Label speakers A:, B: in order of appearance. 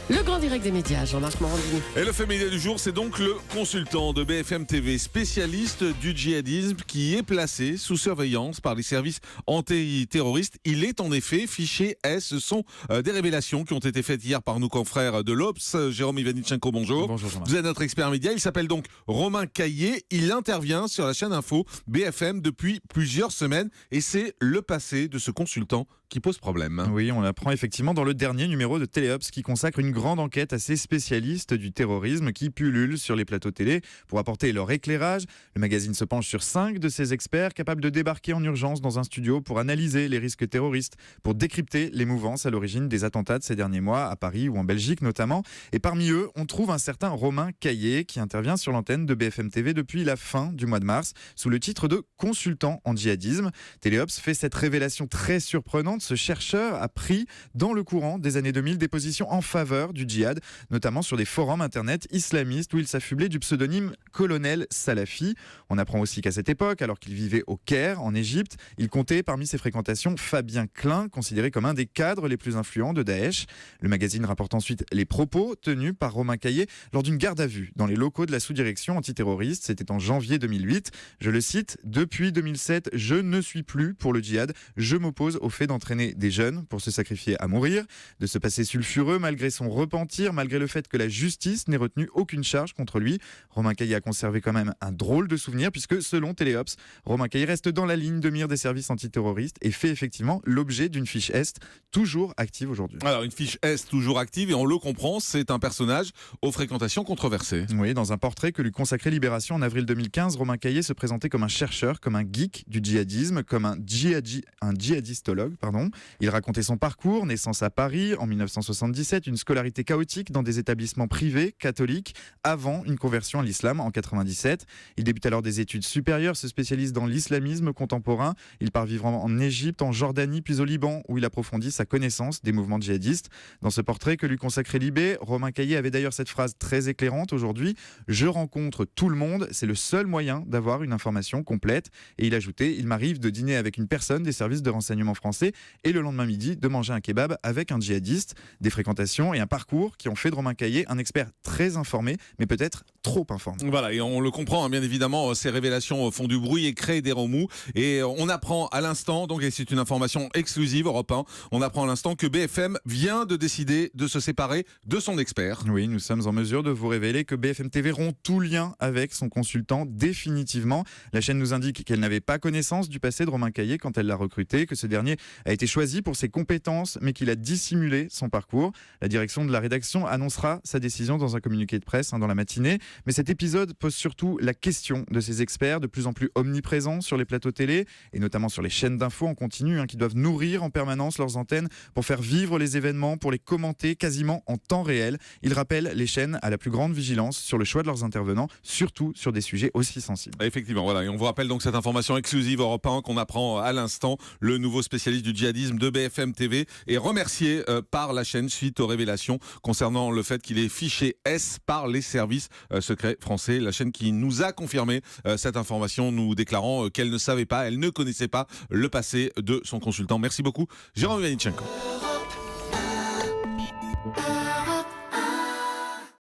A: Le grand direct des médias, Jean-Marc Morandini.
B: Et le fait média du jour, c'est donc le consultant de BFM TV, spécialiste du djihadisme, qui est placé sous surveillance par les services antiterroristes. Il est en effet fiché S. Ce sont des révélations qui ont été faites hier par nos confrères de l'Obs. Jérôme Ivanichenko, bonjour.
C: Bonjour Jean-Marc.
B: Vous êtes notre expert média. Il s'appelle donc Romain Caillé. Il intervient sur la chaîne info BFM depuis plusieurs semaines. Et c'est le passé de ce consultant qui pose problème.
C: Oui, on l'apprend effectivement dans le dernier numéro de Téléops qui consacre une grande enquête à ces spécialistes du terrorisme qui pullulent sur les plateaux télé pour apporter leur éclairage. Le magazine se penche sur 5 de ces experts capables de débarquer en urgence dans un studio pour analyser les risques terroristes, pour décrypter les mouvances à l'origine des attentats de ces derniers mois à Paris ou en Belgique notamment. Et parmi eux, on trouve un certain Romain Caillé qui intervient sur l'antenne de BFM TV depuis la fin du mois de mars sous le titre de consultant en djihadisme. Téléops fait cette révélation très surprenante. Ce chercheur a pris dans le courant des années 2000 des positions en faveur du djihad, notamment sur des forums internet islamistes où il s'affublait du pseudonyme colonel Salafi. On apprend aussi qu'à cette époque, alors qu'il vivait au Caire, en Égypte, il comptait parmi ses fréquentations Fabien Klein, considéré comme un des cadres les plus influents de Daesh. Le magazine rapporte ensuite les propos tenus par Romain Caillé lors d'une garde à vue dans les locaux de la sous-direction antiterroriste. C'était en janvier 2008. Je le cite, « Depuis 2007, je ne suis plus pour le djihad. Je m'oppose au fait d'entraîner des jeunes pour se sacrifier à mourir, de se passer sulfureux malgré son repentir, malgré le fait que la justice n'ait retenu aucune charge contre lui. » Romain Caillé a conservé quand même un drôle de souvenir puisque selon Téléops, Romain Caillé reste dans la ligne de mire des services antiterroristes et fait effectivement l'objet d'une fiche Est toujours active aujourd'hui.
B: Alors une fiche S toujours active et on le comprend, c'est un personnage aux fréquentations controversées.
C: Oui, dans un portrait que lui consacrait Libération en avril 2015, Romain Caillé se présentait comme un chercheur, comme un geek du djihadisme, comme un djihadistologue. Il racontait son parcours, naissance à Paris en 1977, une scolarité chaotique dans des établissements privés catholiques avant une conversion à l'islam en 97. Il débute alors des études supérieures, se spécialise dans l'islamisme contemporain. Il part vivre en Égypte, en Jordanie, puis au Liban, où il approfondit sa connaissance des mouvements djihadistes. Dans ce portrait que lui consacrait Libé, Romain Caillé avait d'ailleurs cette phrase très éclairante aujourd'hui: « Je rencontre tout le monde, c'est le seul moyen d'avoir une information complète. » Et il ajoutait: « Il m'arrive de dîner avec une personne des services de renseignement français et le lendemain midi de manger un kebab avec un djihadiste. » Des fréquentations et un parcours qui ont fait de Romain Caillé un expert très informé, mais peut-être trop informé.
B: Voilà, et on le comprend, hein, bien évidemment, ces révélations font du bruit et créent des remous. Et on apprend à l'instant, donc et c'est une information exclusive Europe 1, on apprend à l'instant que BFM vient de décider de se séparer de son expert.
C: Oui, nous sommes en mesure de vous révéler que BFM TV rompt tout lien avec son consultant définitivement. La chaîne nous indique qu'elle n'avait pas connaissance du passé de Romain Caillé quand elle l'a recruté, que ce dernier a été choisi pour ses compétences, mais qu'il a dissimulé son parcours. La direction de la rédaction annoncera sa décision dans un communiqué de presse dans la matinée. Mais cet épisode pose surtout la question de ces experts de plus en plus omniprésents sur les plateaux télé et notamment sur les chaînes d'infos en continu qui doivent nourrir en permanence leurs antennes pour faire vivre les événements, pour les commenter quasiment en temps réel. Ils rappellent les chaînes à la plus grande vigilance sur le choix de leurs intervenants, surtout sur des sujets aussi sensibles.
B: Effectivement, voilà. Et on vous rappelle donc cette information exclusive Europe 1 qu'on apprend à l'instant. Le nouveau spécialiste du djihadisme de BFM TV est remercié par la chaîne suite aux révélations concernant le fait qu'il est fiché S par les services secrets français. La chaîne qui nous a confirmé cette information, nous déclarant qu'elle ne savait pas, elle ne connaissait pas le passé de son consultant. Merci beaucoup, Jérôme Ivanichenko.